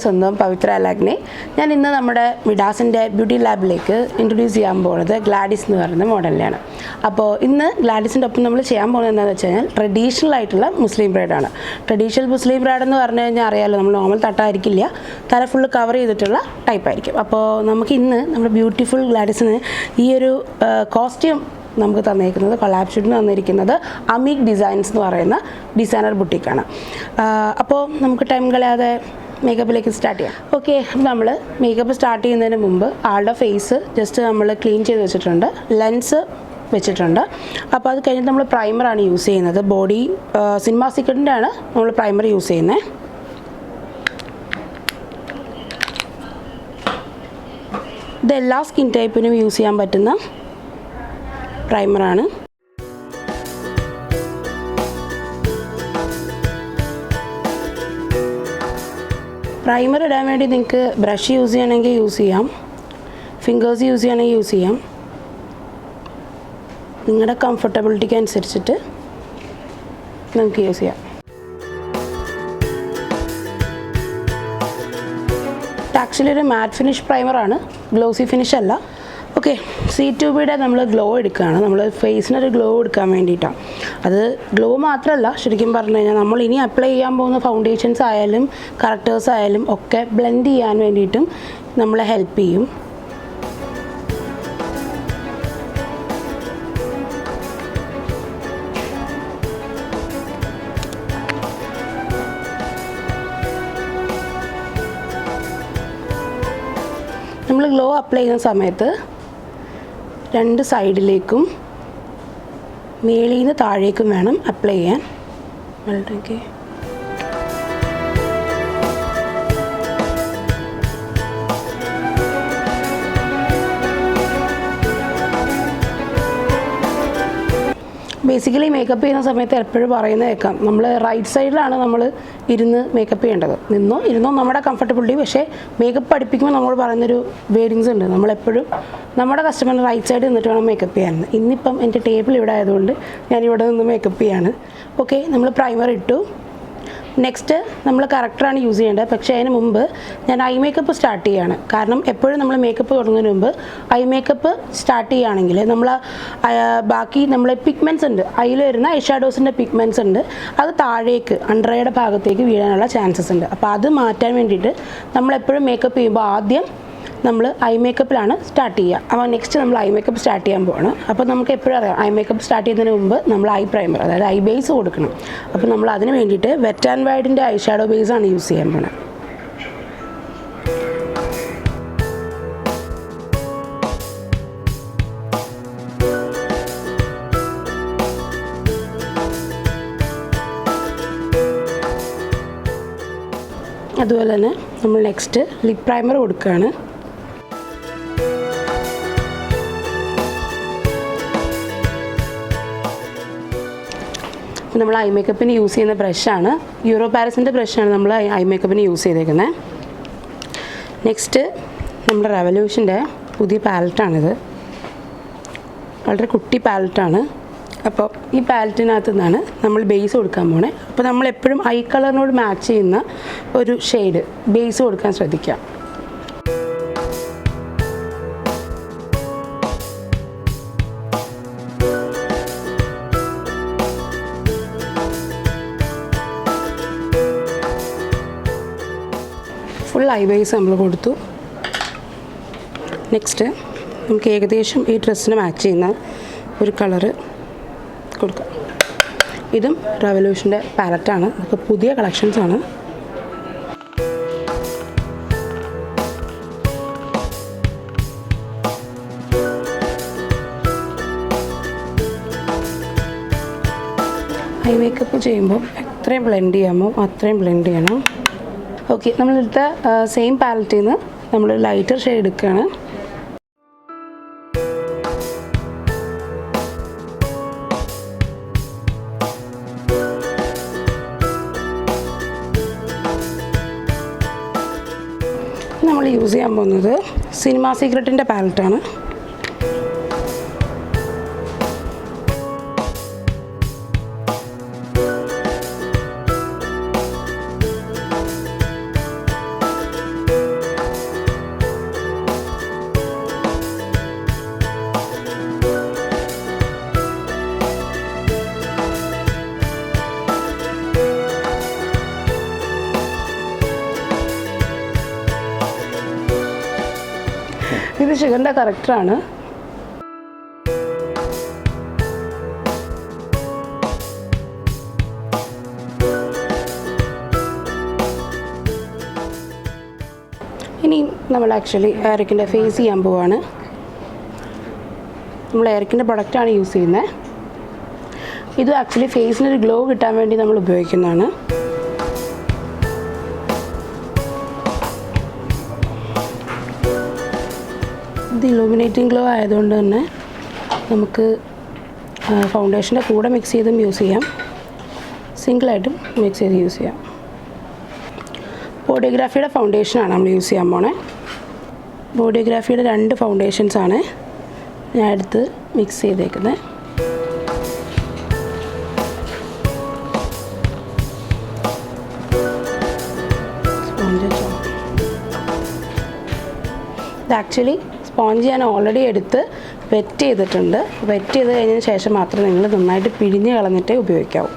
സ്വന്തം പവിത്ര അലാഗ്നെ. ഞാൻ ഇന്ന് നമ്മുടെ മിഡാസിൻ്റെ ബ്യൂട്ടി ലാബിലേക്ക് ഇൻട്രൊഡ്യൂസ് ചെയ്യാൻ പോകുന്നത് ഗ്ലാഡിസ് എന്ന് പറയുന്ന മോഡലിലാണ്. അപ്പോൾ ഇന്ന് ഗ്ലാഡിസിൻ്റെ ഒപ്പം നമ്മൾ ചെയ്യാൻ പോകുന്നത് എന്താണെന്ന് വെച്ച് കഴിഞ്ഞാൽ ട്രഡീഷണൽ ആയിട്ടുള്ള മുസ്ലിം ബ്രൈഡാണ്. ട്രഡീഷണൽ മുസ്ലിം ബ്രൈഡ് എന്ന് പറഞ്ഞു കഴിഞ്ഞാൽ അറിയാമല്ലോ, നമ്മൾ നോർമൽ തട്ടായിരിക്കില്ല, തല ഫുള്ള് കവർ ചെയ്തിട്ടുള്ള ടൈപ്പായിരിക്കും. അപ്പോൾ നമുക്ക് ഇന്ന് നമ്മുടെ ബ്യൂട്ടിഫുൾ ഗ്ലാഡിസിന് ഈ ഒരു കോസ്റ്റ്യൂം നമുക്ക് തന്നിരിക്കുന്നത്, കൊളാബ് ഷൂട്ടിന് തന്നിരിക്കുന്നത് അമീക് ഡിസൈൻസ് എന്ന് പറയുന്ന ഡിസൈനർ ബുട്ടീക്കാണ്. അപ്പോൾ നമുക്ക് ടൈം കളയാതെ മേക്കപ്പിലേക്ക് സ്റ്റാർട്ട് ചെയ്യാം. ഓക്കെ, നമ്മൾ മേക്കപ്പ് സ്റ്റാർട്ട് ചെയ്യുന്നതിന് മുമ്പ് ആളുടെ ഫേസ് ജസ്റ്റ് നമ്മൾ ക്ലീൻ ചെയ്ത് വെച്ചിട്ടുണ്ട്, ലെൻസ് വെച്ചിട്ടുണ്ട്. അപ്പോൾ അത് കഴിഞ്ഞിട്ട് നമ്മൾ പ്രൈമറാണ് യൂസ് ചെയ്യുന്നത്. ബോഡി സിനിമ സീക്രട്ടിൻ്റെ ആണ് നമ്മൾ പ്രൈമർ യൂസ് ചെയ്യുന്നത്. ഇത് എല്ലാ സ്കിൻ ടൈപ്പിനും യൂസ് ചെയ്യാൻ പറ്റുന്ന പ്രൈമറാണ്. പ്രൈമർ ഇടാൻ വേണ്ടി നിങ്ങൾക്ക് ബ്രഷ് യൂസ് ചെയ്യണമെങ്കിൽ യൂസ് ചെയ്യാം, ഫിംഗേഴ്സ് യൂസ് ചെയ്യണമെങ്കിൽ യൂസ് ചെയ്യാം. നിങ്ങളുടെ കംഫർട്ടബിലിറ്റിക്ക് അനുസരിച്ചിട്ട് നമുക്ക് യൂസ് ചെയ്യാം. ആക്ച്വലി ഒരു മാറ്റ് ഫിനിഷ് പ്രൈമറാണ്, ഗ്ലോസി ഫിനിഷ് അല്ല. ഓക്കെ, C2Bയുടെ നമ്മൾ ഗ്ലോ എടുക്കുകയാണ്. നമ്മൾ ഫേസിനൊരു ഗ്ലോ എടുക്കാൻ വേണ്ടിയിട്ടാണ്. അത് ഗ്ലോ മാത്രമല്ല, ശരിക്കും പറഞ്ഞു കഴിഞ്ഞാൽ നമ്മൾ ഇനി അപ്ലൈ ചെയ്യാൻ പോകുന്ന ഫൗണ്ടേഷൻസ് ആയാലും കറക്റ്റേഴ്സ് ആയാലും ഒക്കെ ബ്ലെൻഡ് ചെയ്യാൻ വേണ്ടിയിട്ടും നമ്മളെ ഹെൽപ്പ് ചെയ്യും. നമ്മൾ ഗ്ലോ അപ്ലൈ ചെയ്യുന്ന സമയത്ത് രണ്ട് സൈഡിലേക്കും മേളിൽ നിന്ന് താഴേക്കും വേണം അപ്ലൈ ചെയ്യാൻ. വളരെ ബേസിക്കലി മേക്കപ്പ് ചെയ്യുന്ന സമയത്ത് എപ്പോഴും പറയുന്നത് കേൾക്കാം, നമ്മൾ റൈറ്റ് സൈഡിലാണ് നമ്മൾ ഇരുന്ന് മേക്കപ്പ് ചെയ്യേണ്ടത്. ഇരുന്നോ നമ്മുടെ കംഫർട്ടബിലിറ്റി. പക്ഷേ മേക്കപ്പ് പഠിപ്പിക്കുമ്പോൾ നമ്മൾ പറയുന്നൊരു വേഡിങ്സ് ഉണ്ട്, നമ്മളെപ്പോഴും നമ്മുടെ കസ്റ്റമറിന് റൈറ്റ് സൈഡിൽ നിന്നിട്ട് വേണം മേക്കപ്പ് ചെയ്യാൻ. ഇന്നിപ്പം എൻ്റെ ടേബിൾ ഇവിടെ ആയതുകൊണ്ട് ഞാനിവിടെ നിന്ന് മേക്കപ്പ് ചെയ്യാണ്. ഓക്കെ, നമ്മൾ പ്രൈമർ ഇട്ടു. നെക്സ്റ്റ് നമ്മൾ കറക്റ്ററാണ് യൂസ് ചെയ്യേണ്ടത്. പക്ഷേ അതിന് മുമ്പ് ഞാൻ ഐ മേക്കപ്പ് സ്റ്റാർട്ട് ചെയ്യുകയാണ്. കാരണം എപ്പോഴും നമ്മൾ മേക്കപ്പ് തുടങ്ങുന്നതിന് മുമ്പ് ഐ മേക്കപ്പ് സ്റ്റാർട്ട് ചെയ്യുകയാണെങ്കിൽ നമ്മൾ ബാക്കി നമ്മൾ പിഗ്മെൻറ്റ്സ് ഉണ്ട്, അതിൽ വരുന്ന ഐ ഷാഡോസിൻ്റെ പിഗ്മെൻറ്റ്സ് ഉണ്ട്, അത് താഴേക്ക് അണ്ടർ ഐയുടെ ഭാഗത്തേക്ക് വീഴാനുള്ള ചാൻസസ് ഉണ്ട്. അപ്പോൾ അത് മാറ്റാൻ വേണ്ടിയിട്ട് നമ്മളെപ്പോഴും മേക്കപ്പ് ചെയ്യുമ്പോൾ ആദ്യം നമ്മൾ ഐ മേക്കപ്പിലാണ് സ്റ്റാർട്ട് ചെയ്യുക. അപ്പോൾ നെക്സ്റ്റ് നമ്മൾ ഐ മേക്കപ്പ് സ്റ്റാർട്ട് ചെയ്യാൻ പോവാണ്. അപ്പോൾ നമുക്ക് എപ്പോഴും അറിയാം, ഐ മേക്കപ്പ് സ്റ്റാർട്ട് ചെയ്യുന്നതിന് മുമ്പ് നമ്മൾ ഐ പ്രൈമർ, അതായത് ഐ ബേസ് കൊടുക്കണം. അപ്പോൾ നമ്മൾ അതിന് വേണ്ടിയിട്ട് വെറ്റ് ആൻഡ് വൈഡിൻ്റെ ഐ ഷാഡോ ബേസാണ് യൂസ് ചെയ്യാൻ പോകുന്നത്. അതുപോലെ തന്നെ നമ്മൾ നെക്സ്റ്റ് ലിപ് പ്രൈമർ കൊടുക്കുകയാണ്. നമ്മൾ ഐ മേക്കപ്പിന് യൂസ് ചെയ്യുന്ന ബ്രഷാണ് യൂറോ പാരിസിൻ്റെ ബ്രഷാണ് നമ്മൾ ഐ മേക്കപ്പിന് യൂസ് ചെയ്തേക്കുന്നത്. നെക്സ്റ്റ് നമ്മുടെ റെവല്യൂഷൻ്റെ പുതിയ പാലറ്റാണിത്, വളരെ കുട്ടി പാലറ്റാണ്. അപ്പോൾ ഈ പാലറ്റിനകത്ത് നിന്നാണ് നമ്മൾ ബേസ് കൊടുക്കാൻ പോണേ. അപ്പോൾ നമ്മളെപ്പോഴും ഐ കളറിനോട് മാച്ച് ചെയ്യുന്ന ഒരു ഷെയ്ഡ് ബേസ് കൊടുക്കാൻ ശ്രദ്ധിക്കാം. ഫുൾ ഐ ബേസ് നമ്മൾ കൊടുത്തു. നെക്സ്റ്റ് നമുക്ക് ഏകദേശം ഈ ഡ്രസ്സിന് മാച്ച് ചെയ്യുന്ന ഒരു കളറ് കൊടുക്കാം. ഇതും റെവല്യൂഷൻ്റെ പാലറ്റാണ്, അതൊക്കെ പുതിയ കളക്ഷൻസാണ്. ഐ മേക്കപ്പ് ചെയ്യുമ്പോൾ എത്രയും ബ്ലെൻഡ് ചെയ്യാമോ അത്രയും ബ്ലെൻഡ് ചെയ്യണം. ഓക്കെ, നമ്മളെടുത്ത സെയിം പാലറ്റിൽ നിന്ന് നമ്മൾ ലൈറ്റർ ഷെയ്ഡ് എടുക്കുകയാണ്. നമ്മൾ യൂസ് ചെയ്യാൻ പോകുന്നത് സിനിമ സീക്രട്ടിൻ്റെ പാലറ്റാണ്. ഇത് ഷുഗറിൻ്റെ കറക്റ്ററാണ്. ഇനി നമ്മൾ ആക്ച്വലി എയറിക്കിൻ്റെ ഫേസ് ചെയ്യാൻ പോവാണ്. നമ്മൾ എയറിക്കിൻ്റെ പ്രൊഡക്റ്റാണ് യൂസ് ചെയ്യുന്നത്. ഇത് ആക്ച്വലി ഫേസിനൊരു ഗ്ലോ കിട്ടാൻ വേണ്ടി നമ്മൾ ഉപയോഗിക്കുന്നതാണ്. ഇത് ഇലൂമിനേറ്റിംഗ് ഗ്ലോ ആയതുകൊണ്ട് തന്നെ നമുക്ക് ഫൗണ്ടേഷൻ്റെ കൂടെ മിക്സ് ചെയ്തും യൂസ് ചെയ്യാം, സിംഗിളായിട്ടും മിക്സ് ചെയ്ത് യൂസ് ചെയ്യാം. ബോഡിയോഗ്രാഫിയുടെ ഫൗണ്ടേഷനാണ് നമ്മൾ യൂസ് ചെയ്യാൻ പോണേ. ബോഡിയോഗ്രാഫിയുടെ 2 ഫൗണ്ടേഷൻസാണ് ഞാൻ എടുത്ത് മിക്സ് ചെയ്തേക്കുന്നത്. ഇത് ആക്ച്വലി സ്പോഞ്ച് ഞാൻ ഓൾറെഡി എടുത്ത് വെറ്റ് ചെയ്തിട്ടുണ്ട്. വെറ്റ് ചെയ്ത് കഴിഞ്ഞതിന് ശേഷം മാത്രമേ നിങ്ങൾ നന്നായിട്ട് പിഴിഞ്ഞ് കളഞ്ഞിട്ടേ ഉപയോഗിക്കാവൂ.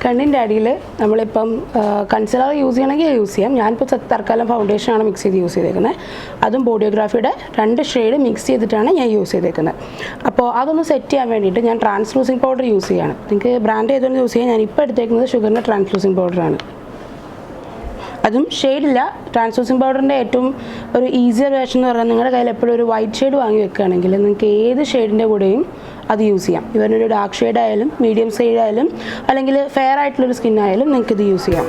കണ്ണിൻ്റെ അടിയിൽ നമ്മളിപ്പം കൺസിലർ യൂസ് ചെയ്യണമെങ്കിൽ യൂസ് ചെയ്യാം. ഞാനിപ്പോൾ തൽക്കാലം ഫൗണ്ടേഷനാണ് മിക്സ് ചെയ്ത് യൂസ് ചെയ്തേക്കുന്നത്. അതും ബോഡിയോഗ്രാഫിയുടെ 2 ഷെയ്ഡ് മിക്സ് ചെയ്തിട്ടാണ് ഞാൻ യൂസ് ചെയ്തേക്കുന്നത്. അപ്പോൾ അതൊന്ന് സെറ്റ് ചെയ്യാൻ വേണ്ടിയിട്ട് ഞാൻ ട്രാൻസ്ലൂസിങ് പൗഡർ യൂസ് ചെയ്യാണ്. നിങ്ങൾക്ക് ബ്രാൻഡ് ഏതൊന്ന് യൂസ് ചെയ്യാൻ. ഞാനിപ്പോൾ എടുത്തേക്കുന്നത് ഷുഗറിൻ്റെ ട്രാൻസ്ലൂസിങ് പൗഡറാണ്. അതും ഷെയ്ഡില്ല. ട്രാൻസ്ലൂസിങ് പൗഡറിൻ്റെ ഏറ്റവും ഒരു ഈസിയർ വേർഷൻ എന്ന് പറഞ്ഞാൽ നിങ്ങളുടെ കയ്യിൽ എപ്പോഴും ഒരു വൈറ്റ് ഷെയ്ഡ് വാങ്ങി വെക്കുകയാണെങ്കിൽ നിങ്ങൾക്ക് ഏത് ഷെയ്ഡിൻ്റെ കൂടെയും അത് യൂസ് ചെയ്യാം. ഇവനൊരു ഡാർക്ക് ഷെയ്ഡ് ആയാലും മീഡിയം ഷെയ്ഡ് ആയാലും അല്ലെങ്കിൽ ഫെയർ ആയിട്ടുള്ളൊരു സ്കിൻ ആയാലും നിങ്ങൾക്കിത് യൂസ് ചെയ്യാം.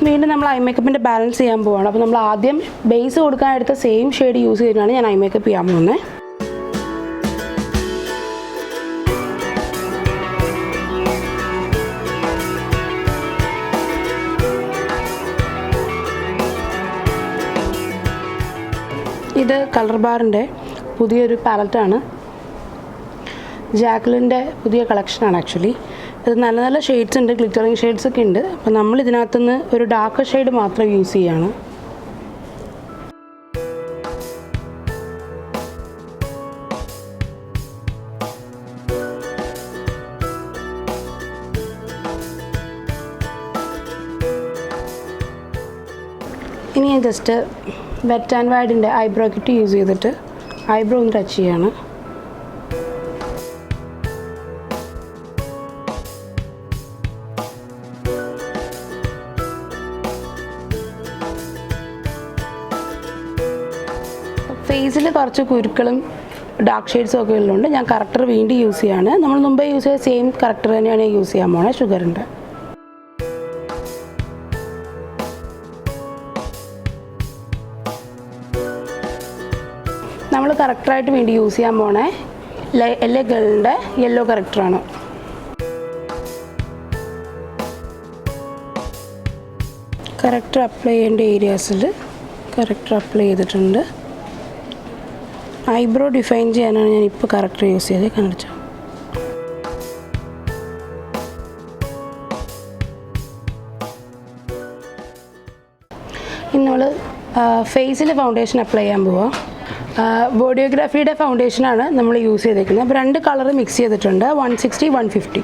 വീണ്ടും നമ്മൾ ഐ മേക്കപ്പിൻ്റെ ബാലൻസ് ചെയ്യാൻ പോവുകയാണ്. അപ്പോൾ നമ്മൾ ആദ്യം ബേസ് കൊടുക്കാൻ എടുത്ത സെയിം ഷെയ്ഡ് യൂസ് ചെയ്തിട്ടാണ് ഞാൻ ഐ മേക്കപ്പ് ചെയ്യാൻ പോകുന്നത്. ഇത് കളർ ബാറിൻ്റെ പുതിയൊരു പാലറ്റാണ്. ജാക്ലിൻ്റെ പുതിയ കളക്ഷനാണ് ആക്ച്വലി. ഇത് നല്ല നല്ല ഷെയ്ഡ്സ് ഉണ്ട്, ഗ്ലിറ്ററിങ് ഷെയ്ഡ്സ് ഒക്കെ ഉണ്ട്. അപ്പോൾ നമ്മൾ ഇതിനകത്തുനിന്ന് ഒരു ഡാർക്ക് ഷെയ്ഡ് മാത്രം യൂസ് ചെയ്യാണ്. ഇനി ഞാൻ ജസ്റ്റ് വെറ്റ് ആൻഡ് വൈഡിൻ്റെ ഐബ്രോ കിറ്റ് യൂസ് ചെയ്തിട്ട് ഐബ്രോ ഒന്ന് ടച്ച് ചെയ്യാണ്. ഫേസിൽ കുറച്ച് കുരുക്കളും ഡാർക്ക് ഷെയ്ഡ്സും ഒക്കെ ഉള്ളതുകൊണ്ട് ഞാൻ കറക്റ്റർ വീണ്ടും യൂസ് ചെയ്യാണ്. നമ്മൾ മുമ്പേ യൂസ് ചെയ്ത സെയിം കറക്റ്റർ തന്നെയാണ് യൂസ് ചെയ്യാൻ പോണേ, ഷുഗറിൻ്റെ. നമ്മൾ കറക്റ്ററായിട്ട് വേണ്ടി യൂസ് ചെയ്യാൻ പോണേ എല്ലാ ഗേളിൻ്റെ യെല്ലോ കറക്റ്ററാണ്. കറക്റ്റർ അപ്ലൈ ചെയ്യേണ്ട ഏരിയാസിൽ കറക്റ്റർ അപ്ലൈ ചെയ്തിട്ടുണ്ട്. ഐബ്രോ ഡിഫൈൻ ചെയ്യാനാണ് ഞാൻ ഇപ്പോൾ കറക്റ്റർ യൂസ് ചെയ്ത് കാണിച്ചത്. ഇനി നമ്മൾ ഫേസിൽ ഫൗണ്ടേഷൻ അപ്ലൈ ചെയ്യാൻ പോവാം. ബോഡിയോഗ്രാഫിയുടെ ഫൗണ്ടേഷനാണ് നമ്മൾ യൂസ് ചെയ്തേക്കുന്നത്. അപ്പോൾ 2 കളർ മിക്സ് ചെയ്തിട്ടുണ്ട്, 160, 150.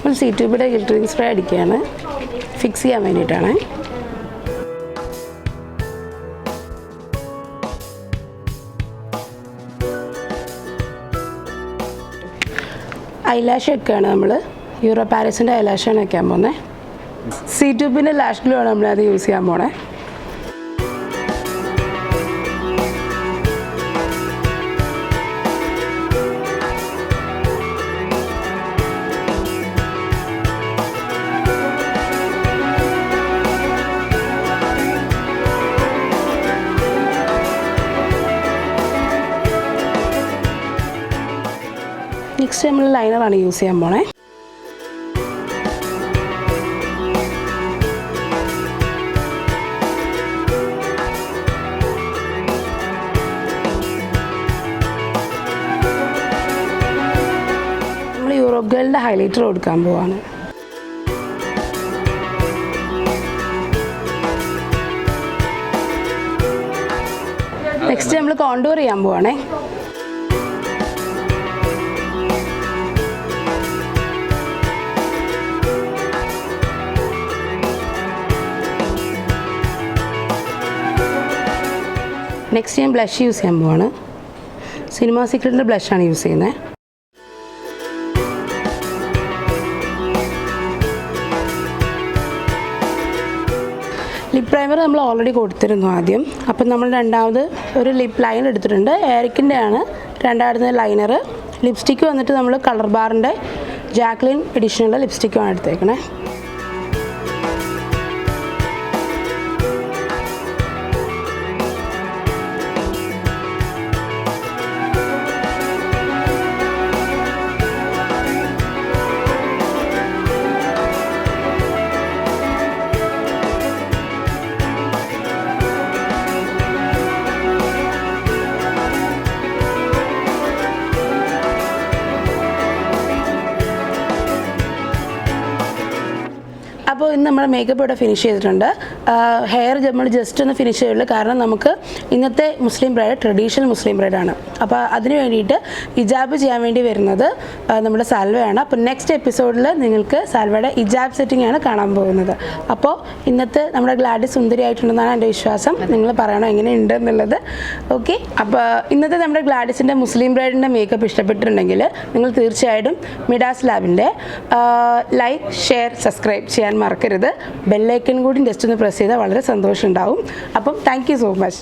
നമ്മൾ സി ട്യൂബിയുടെ ഗിൽറ്ററിങ് സ്പ്രേ അടിക്കുകയാണ്, ഫിക്സ് ചെയ്യാൻ വേണ്ടിയിട്ടാണ്. ഐലാഷ് വെക്കുകയാണ് നമ്മൾ. യൂറോ പാരീസിൻ്റെ ഐലാഷാണ് വെക്കാൻ പോകുന്നത്. സി ട്യൂബിൻ്റെ ലാഷ് ഗ്ലൂ ആണ് നമ്മളത് യൂസ് ചെയ്യാൻ പോണേ. നെക്സ്റ്റ് നമ്മൾ ലൈനറാണ് യൂസ് ചെയ്യാൻ പോണേ. നമ്മൾ യൂറോപ്പ് ഗേളിൻ്റെ ഹൈലൈറ്റർ കൊടുക്കാൻ പോവാണ്. നെക്സ്റ്റ് നമ്മൾ കോണ്ടൂർ ചെയ്യാൻ പോവാണേ. നെക്സ്റ്റ് ഞാൻ ബ്ലഷ് യൂസ് ചെയ്യാൻ പോവാണ്. സിനിമ സീക്രട്ടിൻ്റെ ബ്ലഷാണ് യൂസ് ചെയ്യുന്നത്. ലിപ് പ്രൈമർ നമ്മൾ ഓൾറെഡി കൊടുത്തിരുന്നു ആദ്യം. അപ്പം നമ്മൾ രണ്ടാമത് ഒരു ലിപ് ലൈനർ എടുത്തിട്ടുണ്ട്. എയറിക്കിൻ്റെ ആണ് രണ്ടാമത്തെ ലൈനർ. ലിപ്സ്റ്റിക്ക് വന്നിട്ട് നമ്മൾ കളർ ബാറിൻ്റെ ജാക്ലിൻ എഡിഷനുള്ള ലിപ്സ്റ്റിക്കുമാണ് എടുത്തേക്കണേ. അപ്പോൾ ഇന്ന് നമ്മുടെ മേക്കപ്പ് ഇവിടെ ഫിനിഷ് ചെയ്തിട്ടുണ്ട്. ഹെയർ നമ്മൾ ജസ്റ്റ് ഒന്ന് ഫിനിഷ് ചെയ്യുള്ളൂ, കാരണം നമുക്ക് ഇന്നത്തെ മുസ്ലിം ബ്രൈഡ് ട്രഡീഷണൽ മുസ്ലിം ബ്രൈഡാണ്. അപ്പോൾ അതിന് വേണ്ടിയിട്ട് ഇജാബ് ചെയ്യാൻ വേണ്ടി വരുന്നത് നമ്മുടെ സാൽവയാണ്. അപ്പോൾ നെക്സ്റ്റ് എപ്പിസോഡിൽ നിങ്ങൾക്ക് സാൽവയുടെ ഇജാബ് സെറ്റിംഗ് ആണ് കാണാൻ പോകുന്നത്. അപ്പോൾ ഇന്നത്തെ നമ്മുടെ ഗ്ലാഡിസ് സുന്ദരിയായിട്ടുണ്ടെന്നാണ് എൻ്റെ വിശ്വാസം. നിങ്ങൾ പറയണം എങ്ങനെയുണ്ട് എന്നുള്ളത്. ഓക്കെ, അപ്പോൾ ഇന്നത്തെ നമ്മുടെ ഗ്ലാഡിസിൻ്റെ മുസ്ലിം ബ്രൈഡിൻ്റെ മേക്കപ്പ് ഇഷ്ടപ്പെട്ടിട്ടുണ്ടെങ്കിൽ നിങ്ങൾ തീർച്ചയായിട്ടും മിഡാസ് ലാബിൻ്റെ ലൈക്ക്, ഷെയർ, സബ്സ്ക്രൈബ് ചെയ്യാൻ മറക്കരുത്. ബെല്ലൈക്കൺ കൂടി ജസ്റ്റ് ഒന്ന് പ്രസ് ചെയ്താൽ വളരെ സന്തോഷം ഉണ്ടാവും. അപ്പം താങ്ക് യു സോ മച്ച്.